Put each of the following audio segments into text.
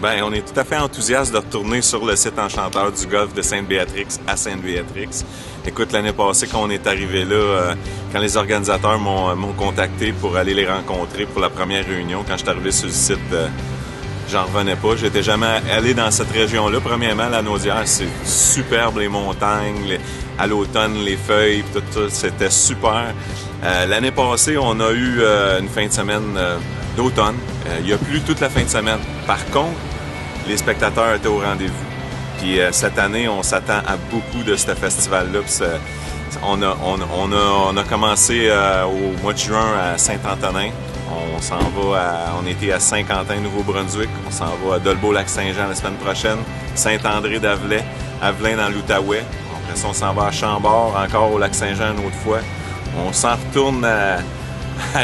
Ben, on est tout à fait enthousiaste de retourner sur le site enchanteur du golf de Sainte-Béatrix à Sainte-Béatrix. Écoute, l'année passée, quand on est arrivé là, quand les organisateurs m'ont contacté pour aller les rencontrer pour la première réunion, quand je suis arrivé sur le site, j'en revenais pas. J'étais jamais allé dans cette région-là. Premièrement, la Naudière, c'est superbe, les montagnes, à l'automne, les feuilles, tout ça, c'était super. L'année passée, on a eu une fin de semaine d'automne. Il y a plu toute la fin de semaine. Par contre, les spectateurs étaient au rendez-vous. Puis cette année, on s'attend à beaucoup de ce festival-là. On a commencé au mois de juin à Saint-Antonin. On était à Saint-Quentin, Nouveau-Brunswick. On s'en va à Dolbeau-Lac-Saint-Jean la semaine prochaine. Saint-André-d'Avelais, Avelin dans l'Outaouais. Après ça, on s'en va à Chambord, encore au Lac-Saint-Jean une autre fois. On s'en retourne à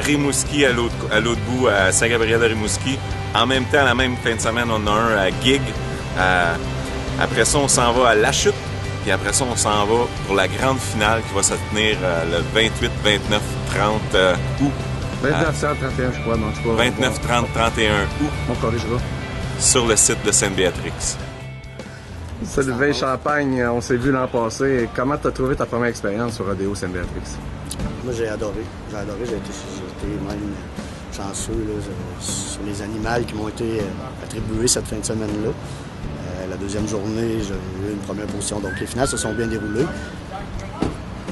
Rimouski, à l'autre bout, à Saint-Gabriel-de-Rimouski. En même temps, la même fin de semaine, on a un à Gig. Après ça, on s'en va à La Chute. Puis après ça, on s'en va pour la grande finale qui va se tenir le 28, 29, 30 août. 29, 31, je crois. Non, je crois 29, 30, 31 août. On corrigera. Sur le site de Sainte-Béatrix. Sylvain Champagne, on s'est vu l'an passé. Comment tu as trouvé ta première expérience sur Rodéo Sainte-Béatrix? Moi, j'ai adoré. J'ai été même chanceux là, sur les animaux qui m'ont été attribués cette fin de semaine-là. La deuxième journée, j'ai eu une première position. Donc, les finales se sont bien déroulées.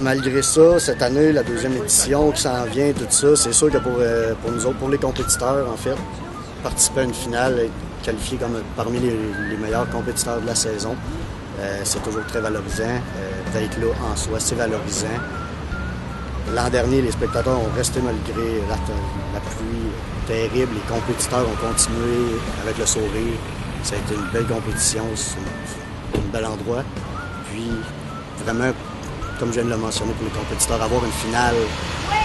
Malgré ça, cette année, la deuxième édition qui s'en vient, tout ça, c'est sûr que pour nous autres, pour les compétiteurs, en fait, participer à une finale, être qualifié comme parmi les meilleurs compétiteurs de la saison, c'est toujours très valorisant. D'être là en soi, c'est valorisant. L'an dernier, les spectateurs ont resté malgré la pluie terrible. Les compétiteurs ont continué avec le sourire. Ça a été une belle compétition, c'est un bel endroit. Puis, vraiment, comme je viens de le mentionner pour les compétiteurs, avoir une finale,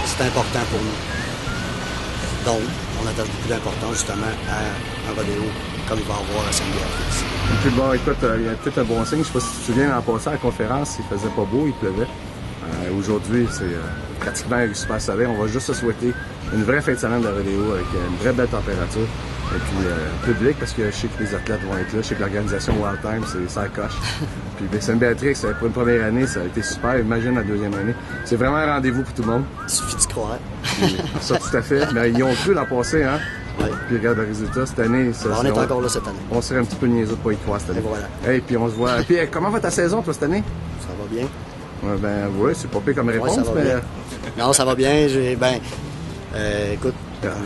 c'est important pour nous. Donc, on attache beaucoup d'importance justement à un rodéo comme il va y avoir à Sainte-Béatrix. Puis bon, écoute, il y a peut-être un bon signe. Je sais pas si tu te souviens, l'an passé à la conférence, il faisait pas beau, il pleuvait. Aujourd'hui, c'est pratiquement super soleil. On va juste se souhaiter une vraie fin de semaine de rodéo avec une vraie belle température. Et puis public, parce que je sais que les athlètes vont être là. Je sais que l'organisation Wild Time, c'est ça coche. Puis Sainte-Béatrix, pour une première année, ça a été super. Imagine la deuxième année. C'est vraiment un rendez-vous pour tout le monde. Il suffit d'y croire. Ça, tout à fait. Mais ils ont cru l'an passé, hein? Oui. Puis regarde le résultat cette année. Ça, on est encore là cette année. On serait un petit peu niaiseux de pas y croire cette année. Et voilà. Hey, puis on se voit. Puis comment va ta saison, toi, cette année? Ça va bien. Ben oui, c'est pas pire comme réponse, ça va mais. Bien. Non, ça va bien. Écoute,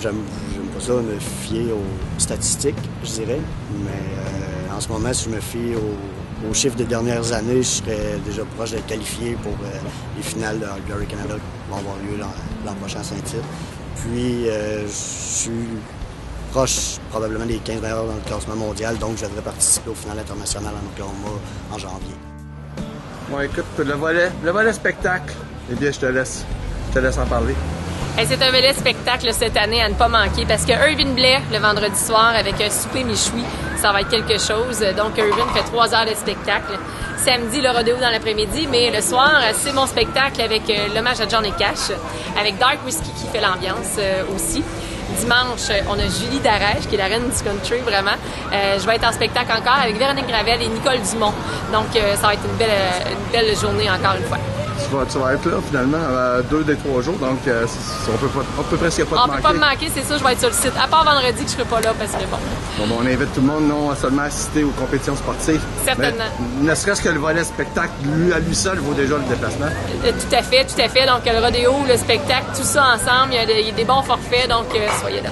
j'aime pas ça me fier aux statistiques, je dirais. Mais en ce moment, si je me fie aux chiffres des dernières années, je serais déjà proche d'être qualifié pour les finales de Glory Canada qui vont avoir lieu l'an prochain à Saint-Tite. Puis, je suis proche probablement des 15 meilleurs dans le classement mondial, donc je devrais participer au final international en Oklahoma en janvier. Bon, écoute, le volet spectacle, eh bien, je te laisse en parler. Hey, c'est un bel spectacle cette année à ne pas manquer parce que Irvin Blais, le vendredi soir, avec un souper méchoui, ça va être quelque chose. Donc, Irvin fait 3 heures de spectacle. Samedi, le rodéo dans l'après-midi, mais le soir, c'est mon spectacle avec l'hommage à Johnny Cash, avec Dark Whiskey qui fait l'ambiance aussi. Dimanche, on a Julie Darèche, qui est la reine du country, vraiment. Je vais être en spectacle encore avec Véronique Gravel et Nicole Dumont. Donc, ça va être une belle journée encore une fois. Tu vas être là, finalement, 2 des 3 jours, donc on peut presque pas te manquer. On peut pas me manquer, c'est ça, je vais être sur le site. À part vendredi que je serai pas là, parce que bon. Bon, on invite tout le monde, non seulement à assister aux compétitions sportives. Certainement. Mais ne serait-ce que le volet spectacle, à lui seul, vaut déjà le déplacement. Tout à fait. Donc, le rodéo, le spectacle, tout ça ensemble, il y a des bons forfaits, donc soyez là.